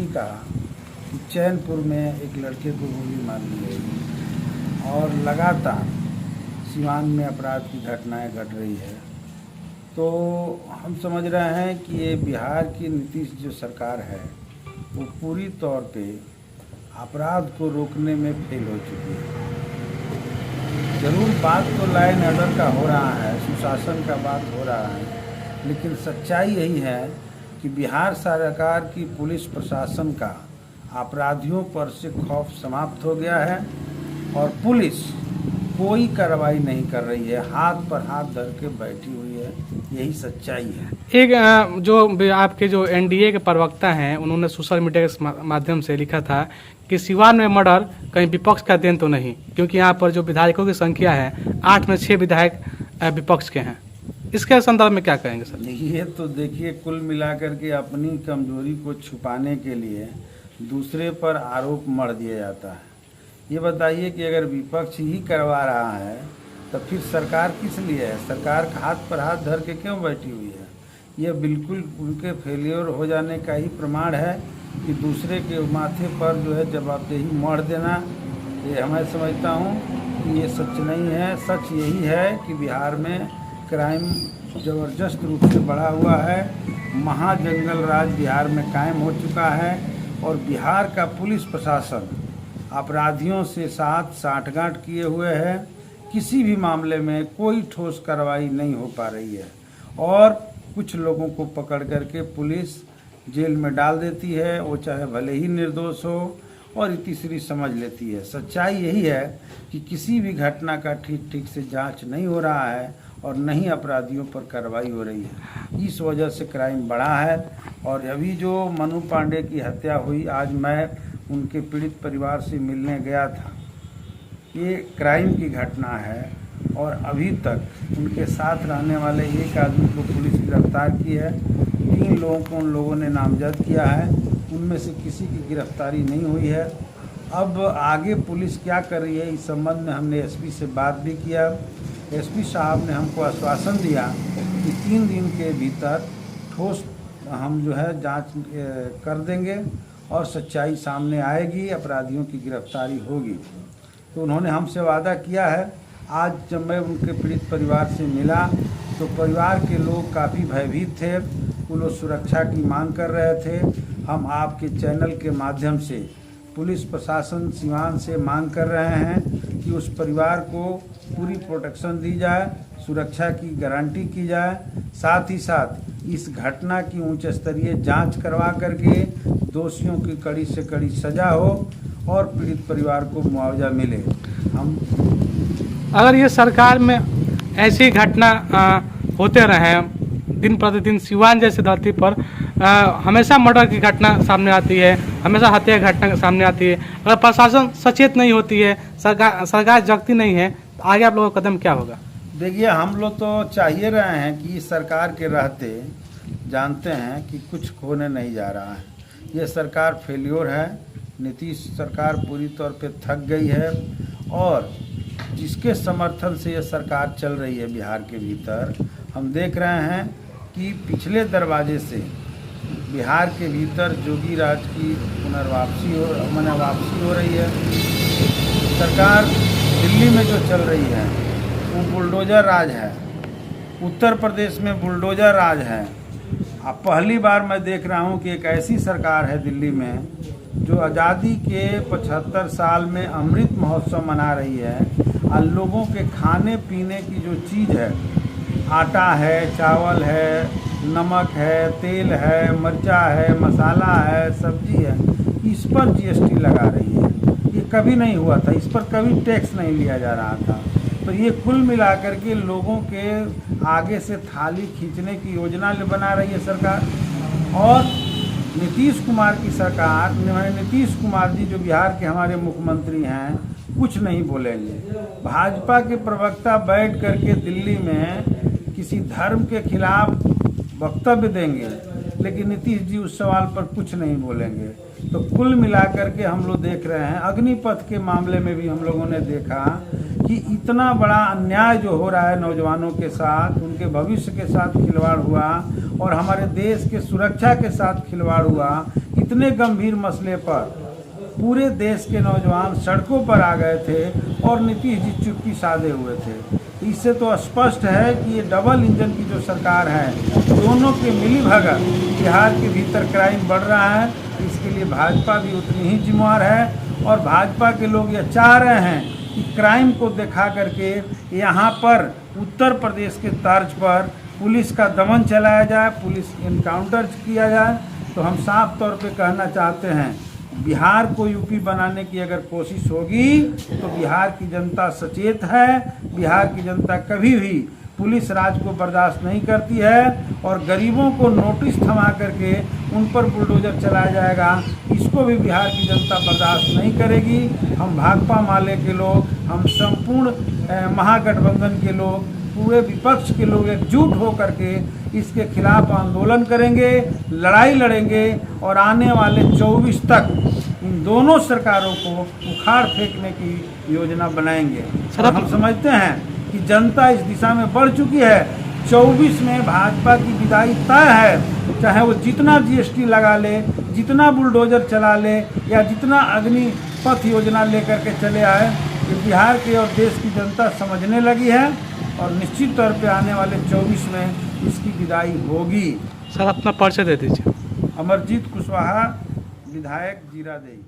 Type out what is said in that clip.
कहा कि चैनपुर में एक लड़के को गोली मार दी गई और लगातार सीवान में अपराध की घटनाएं घट रही है। तो हम समझ रहे हैं कि ये बिहार की नीतीश जो सरकार है वो पूरी तौर पे अपराध को रोकने में फेल हो चुकी है। जरूर बात तो लाइन ऑर्डर का हो रहा है, सुशासन का बात हो रहा है, लेकिन सच्चाई यही है कि बिहार सरकार की पुलिस प्रशासन का अपराधियों पर से खौफ समाप्त हो गया है और पुलिस कोई कार्रवाई नहीं कर रही है, हाथ पर हाथ धर के बैठी हुई है। यही सच्चाई है। एक जो आपके जो एनडीए के प्रवक्ता हैं, उन्होंने सोशल मीडिया के माध्यम से लिखा था कि सिवान में मर्डर कहीं विपक्ष का देन तो नहीं, क्योंकि यहाँ पर जो विधायकों की संख्या है 8 में 6 विधायक विपक्ष के हैं। इसके संदर्भ में क्या कहेंगे सर? ये तो देखिए, कुल मिलाकर के अपनी कमजोरी को छुपाने के लिए दूसरे पर आरोप मढ़ दिया जाता है। ये बताइए कि अगर विपक्ष ही करवा रहा है तो फिर सरकार किस लिए है? सरकार हाथ पर हाथ धर के क्यों बैठी हुई है? यह बिल्कुल उनके फेलियर हो जाने का ही प्रमाण है कि दूसरे के माथे पर जो है जवाबदेही मढ़ देना। ये मैं समझता हूँ कि ये सच नहीं है। सच यही है कि बिहार में क्राइम ज़बरदस्त रूप से बढ़ा हुआ है। महाजंगल राज बिहार में कायम हो चुका है और बिहार का पुलिस प्रशासन अपराधियों से साथ साठगांठ किए हुए है। किसी भी मामले में कोई ठोस कार्रवाई नहीं हो पा रही है और कुछ लोगों को पकड़ करके पुलिस जेल में डाल देती है, वो चाहे भले ही निर्दोष हो, और तीसरी समझ लेती है। सच्चाई यही है कि किसी भी घटना का ठीक से जांच नहीं हो रहा है और न ही अपराधियों पर कार्रवाई हो रही है। इस वजह से क्राइम बढ़ा है। और अभी जो मनु पांडे की हत्या हुई, आज मैं उनके पीड़ित परिवार से मिलने गया था। ये क्राइम की घटना है और अभी तक उनके साथ रहने वाले एक आदमी को पुलिस गिरफ्तार की है। 3 लोगों को उन लोगों ने नामजद किया है, उनमें से किसी की गिरफ्तारी नहीं हुई है। अब आगे पुलिस क्या कर रही है, इस संबंध में हमने एसपी से बात भी किया। एसपी साहब ने हमको आश्वासन दिया कि 3 दिन के भीतर ठोस हम जो है जांच कर देंगे और सच्चाई सामने आएगी, अपराधियों की गिरफ्तारी होगी। तो उन्होंने हमसे वादा किया है। आज जब मैं उनके पीड़ित परिवार से मिला तो परिवार के लोग काफ़ी भयभीत थे, वो लोग सुरक्षा की मांग कर रहे थे। हम आपके चैनल के माध्यम से पुलिस प्रशासन सिवान से मांग कर रहे हैं कि उस परिवार को पूरी प्रोटेक्शन दी जाए, सुरक्षा की गारंटी की जाए, साथ ही साथ इस घटना की उच्च स्तरीय जांच करवा करके दोषियों की कड़ी से कड़ी सजा हो और पीड़ित परिवार को मुआवजा मिले। हम अगर ये सरकार में ऐसी घटना होते रहे, दिन प्रतिदिन सिवान जैसी धरती पर हमेशा मर्डर की घटना सामने आती है, हमेशा हत्या की घटना सामने आती है, अगर प्रशासन सचेत नहीं होती है, सरकार जगती नहीं है, तो आगे आप लोगों का कदम क्या होगा? देखिए, हम लोग तो चाहिए रहे हैं कि इस सरकार के रहते जानते हैं कि कुछ होने नहीं जा रहा है। ये सरकार फेल्योर है। नीतीश सरकार पूरी तौर पे थक गई है और जिसके समर्थन से ये सरकार चल रही है बिहार के भीतर, हम देख रहे हैं कि पिछले दरवाजे से बिहार के भीतर जोगी राज की वापसी हो रही है। सरकार दिल्ली में जो चल रही है वो बुलडोजर राज है, उत्तर प्रदेश में बुलडोजर राज है। अब पहली बार मैं देख रहा हूँ कि एक ऐसी सरकार है दिल्ली में जो आज़ादी के 75 साल में अमृत महोत्सव मना रही है और लोगों के खाने पीने की जो चीज़ है, आटा है, चावल है, नमक है, तेल है, मिर्चा है, मसाला है, सब्जी है, इस पर जीएसटी लगा रही है। ये कभी नहीं हुआ था, इस पर कभी टैक्स नहीं लिया जा रहा था। तो ये कुल मिलाकर के लोगों के आगे से थाली खींचने की योजना बना रही है सरकार। और नीतीश कुमार की सरकार, नीतीश कुमार जी जो बिहार के हमारे मुख्यमंत्री हैं, कुछ नहीं बोलेंगे। भाजपा के प्रवक्ता बैठ करके दिल्ली में किसी धर्म के खिलाफ वक्तव्य देंगे, लेकिन नीतीश जी उस सवाल पर कुछ नहीं बोलेंगे। तो कुल मिलाकर के हम लोग देख रहे हैं, अग्निपथ के मामले में भी हम लोगों ने देखा कि इतना बड़ा अन्याय जो हो रहा है नौजवानों के साथ, उनके भविष्य के साथ खिलवाड़ हुआ और हमारे देश के सुरक्षा के साथ खिलवाड़ हुआ कि इतने गंभीर मसले पर पूरे देश के नौजवान सड़कों पर आ गए थे और नीतीश जी चुप्पी साधे हुए थे। इससे तो स्पष्ट है कि ये डबल इंजन की जो सरकार है, दोनों के मिली भगत बिहार के भीतर क्राइम बढ़ रहा है। इसके लिए भाजपा भी उतनी ही जिम्मेवार है और भाजपा के लोग ये चाह रहे हैं कि क्राइम को दिखा करके यहाँ पर उत्तर प्रदेश के तर्ज पर पुलिस का दमन चलाया जाए, पुलिस इनकाउंटर किया जाए। तो हम साफ तौर पे कहना चाहते हैं, बिहार को यूपी बनाने की अगर कोशिश होगी तो बिहार की जनता सचेत है। बिहार की जनता कभी भी पुलिस राज को बर्दाश्त नहीं करती है और गरीबों को नोटिस थमा करके उन पर बुलडोजर चलाया जाएगा, इसको भी बिहार की जनता बर्दाश्त नहीं करेगी। हम भाकपा माले के लोग, हम संपूर्ण महागठबंधन के लोग, पूरे विपक्ष के लोग एकजुट होकर के इसके खिलाफ आंदोलन करेंगे, लड़ाई लड़ेंगे और आने वाले 24 तक इन दोनों सरकारों को उखाड़ फेंकने की योजना बनाएंगे। और हम समझते हैं कि जनता इस दिशा में बढ़ चुकी है। 24 में भाजपा की विदाई तय है, चाहे वो जितना जीएसटी लगा ले, जितना बुलडोजर चला ले या जितना अग्निपथ योजना लेकर के चले आए। कि बिहार के और देश की जनता समझने लगी है और निश्चित तौर पे आने वाले 24 में इसकी विदाई होगी। सर अपना परिचय दे दीजिए। अमरजीत कुशवाहा, विधायक जीरादेई।